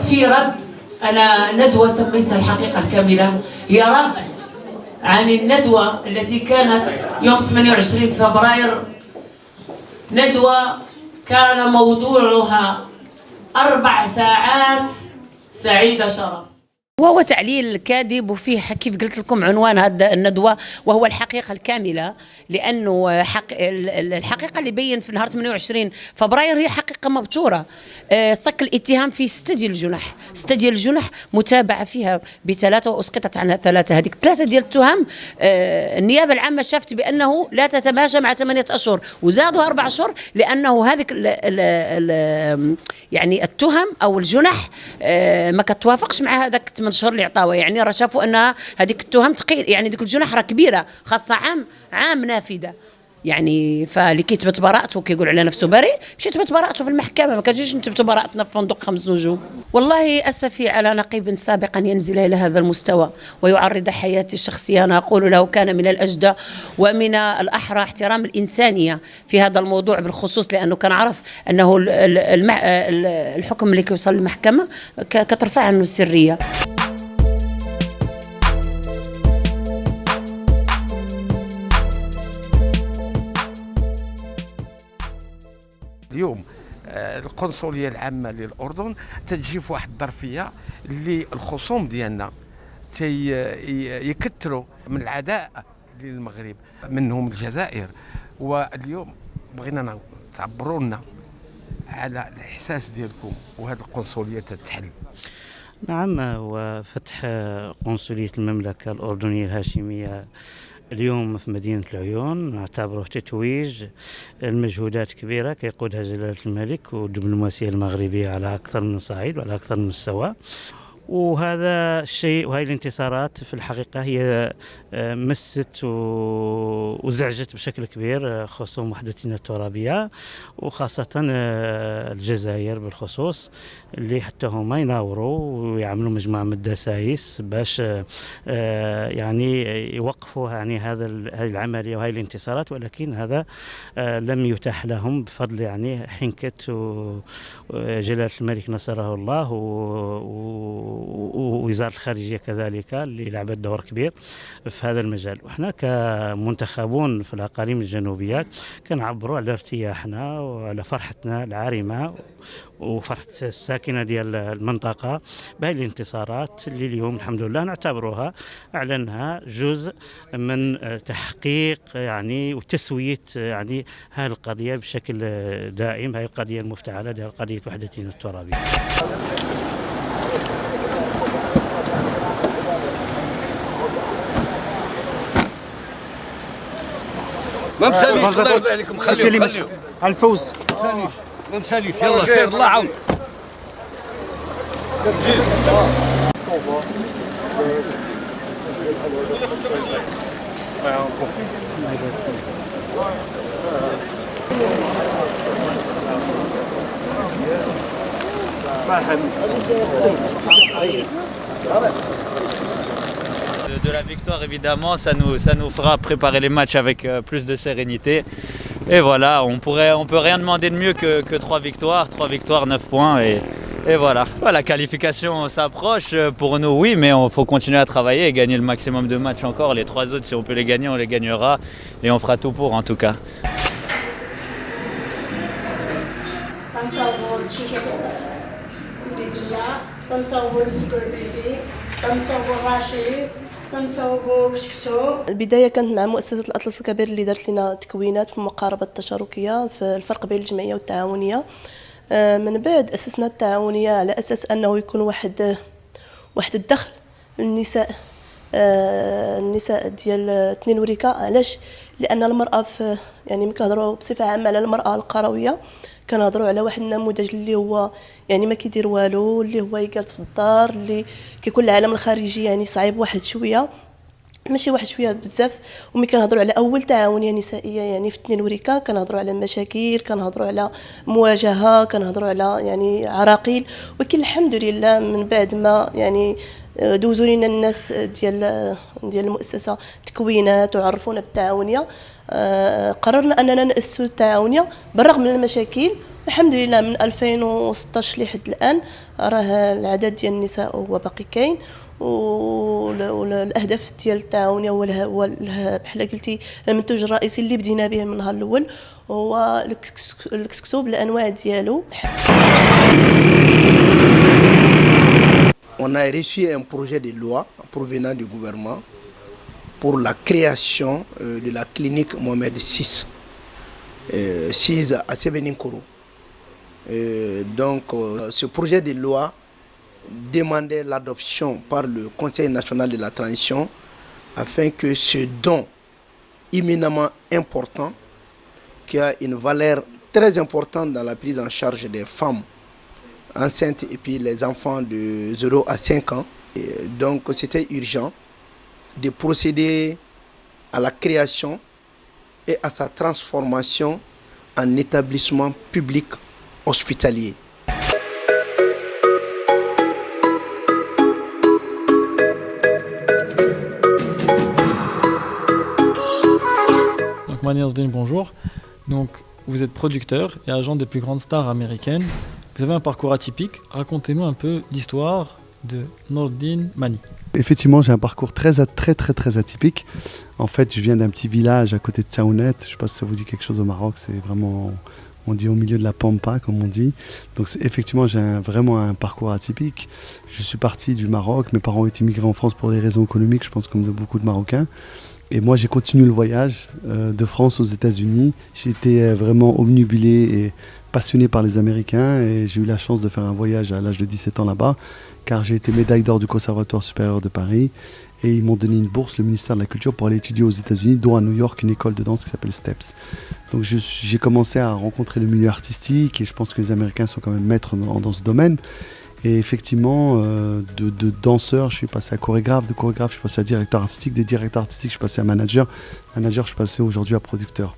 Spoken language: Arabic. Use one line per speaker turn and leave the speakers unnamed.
في رد، أنا ندوة سميتها الحقيقة الكاملة، هي رد عن الندوة التي كانت يوم 28 فبراير، ندوة كان موضوعها 4 ساعات سعيدة شرف.
وهو تعليل كاذب، وفيه كيف قلت لكم عنوان هذا الندوة وهو الحقيقة الكاملة، لأنه الحقيقة اللي بين في نهار 28 فبراير هي حقيقة مبتورة. صك الاتهام في 6 ديال الجنح، 6 ديال الجنح متابعة فيها ب3 وأسقطت عنها 3. هذيك 3 ديال التهم النيابة العامة شافت بأنه لا تتماشى مع 8 أشهر، وزادوا 4 أشهر لأنه هذيك يعني التهم أو الجنح ما كتوافقش مع هذاك 8 شهور اللي عطاوها. يعني راه شافوا ان هذيك التهم ثقيل، يعني ديك الجنح راه كبيره، خاصها عام نافذه. يعني فاللي كيثبت براءته كيقول على نفسه بريء، مشي تثبت براءته في المحكمه، ما كتجيش نثبتوا براءتنا في فندق 5 نجوم. والله اسفي على نقيب سابقا ينزل الى هذا المستوى ويعرض حياتي الشخصيه. انا اقول له كان من الاجدى ومن الاحرى احترام الانسانيه في هذا الموضوع بالخصوص، لانه كان عرف انه الحكم اللي كيوصل للمحكمه كترفع عنه السريه.
اليوم القنصليه العامه للاردن تجي في واحد الظرفيه اللي الخصوم ديالنا يكثروا من العداء للمغرب، منهم الجزائر. واليوم بغينا تعبروا لنا على الاحساس ديالكم وهذه القنصليه تتحل.
نعم، وفتح قنصليه المملكه الاردنيه الهاشميه اليوم في مدينة العيون نعتبره تتويج المجهودات كبيرة كيقودها جلالة الملك والدبلوماسية المغربية على أكثر من صعيد وعلى أكثر من مستوى. وهذا الشيء وهذه الانتصارات في الحقيقة هي مست وزعجت بشكل كبير خصوم وحدتنا الترابية، وخاصة الجزائر بالخصوص، اللي حتى هما يناوروا ويعملوا مجموعة من الدسايس باش يعني يوقفوا يعني هذه العملية وهذه الانتصارات، ولكن هذا لم يتاح لهم بفضل يعني حنكة جلالة الملك نصره الله ووزارة الخارجية كذلك اللي لعبت دور كبير في هذا المجال. وإحنا كمنتخبون في الأقاليم الجنوبية كنعبروا على ارتياحنا وعلى فرحتنا العارمة وفرحة الساكنة ديال المنطقة بهذه الانتصارات اللي اليوم الحمد لله نعتبروها أعلنها جزء من تحقيق يعني وتسوية يعني هذه القضية بشكل دائم، هذه القضية المفتعلة ديال قضية وحدتنا الترابية.
ما مساليش، الله يرضى عليكم، خليهم
على الفوز.
ما مساليش، يلا سير الله يعاون.
De la victoire évidemment, ça nous fera préparer les matchs avec plus de sérénité. Et voilà, on peut rien demander de mieux que 3 victoires, 9 points et voilà. La qualification s'approche pour nous, oui, mais il faut continuer à travailler et gagner le maximum de matchs encore. Les 3 autres, si on peut les gagner, on les gagnera et on fera tout pour en tout cas.
البداية كانت مع مؤسسة الأطلس الكبير اللي دارت لنا تكوينات في المقاربة التشاركية في الفرق بين الجمعية والتعاونية. من بعد أسسنا التعاونية على أساس أنه يكون واحد الدخل للنساء، النساء ديال 2 وريكا. علاش؟ لأن المرأة في يعني ملي كنهضروا بصفة عامة على المرأة القروية كنهضروا على واحد النموذج اللي هو يعني ما كيدير والو، اللي هو يجلس في الدار، اللي كيكون العالم الخارجي يعني صعيب واحد شويه، ماشي واحد شويه بزاف. وملي كنهضروا على اول تعاونيه نسائيه يعني في 2 وريكا كنهضروا على مشاكل، كنهضروا على مواجهه، كنهضروا على يعني عراقيل. ولكن الحمد لله من بعد ما يعني دوزوا لنا الناس ديال المؤسسه تكوينات وعرفونا بالتعاونيه، قررنا اننا ناسسوا التعاونيه بالرغم من المشاكل الحمد لله من 2016 لحد الان راه العدد ديال النساء هو باقي كاين، والاهداف ديال التعاونيه هو بحال قلتي المنتوج الرئيسي اللي بدينا به من النهار الاول هو الكسكسو بالانواع ديالو.
On a reçu un projet de loi provenant du gouvernement pour la création de la clinique Mohamed VI, 6 à Sévéninkoro. Donc ce projet de loi demandait l'adoption par le Conseil national de la transition afin que ce don éminemment important, qui a une valeur très importante dans la prise en charge des femmes enceintes et puis les enfants de 0 à 5 ans. Et donc c'était urgent de procéder à la création et à sa transformation en établissement public hospitalier.
Donc Mani Nordine, bonjour. Donc vous êtes producteur et agent des plus grandes stars américaines. Vous avez un parcours atypique. Racontez-nous un peu l'histoire de Nordine Mani.
Effectivement, j'ai un parcours très atypique. En fait, je viens d'un petit village à côté de Taounet. Je ne sais pas si ça vous dit quelque chose au Maroc. C'est vraiment, on dit au milieu de la pampa, comme on dit. Donc effectivement, j'ai vraiment un parcours atypique. Je suis parti du Maroc. Mes parents ont été migrés en France pour des raisons économiques, je pense comme de beaucoup de Marocains. Et moi, j'ai continué le voyage de France aux États-Unis. J'ai été vraiment obnubilé et passionné par les Américains. Et j'ai eu la chance de faire un voyage à l'âge de 17 ans là-bas, car j'ai été médaille d'or du Conservatoire supérieur de Paris. Et ils m'ont donné une bourse, le ministère de la Culture, pour aller étudier aux États-Unis, dont à New York, une école de danse qui s'appelle Steps. Donc j'ai commencé à rencontrer le milieu artistique et je pense que les Américains sont quand même maîtres dans ce domaine. Et effectivement, de danseur, je suis passé à chorégraphe, de chorégraphe, je suis passé à directeur artistique, de directeur artistique, je suis passé à manager. Manager, je suis passé aujourd'hui à producteur.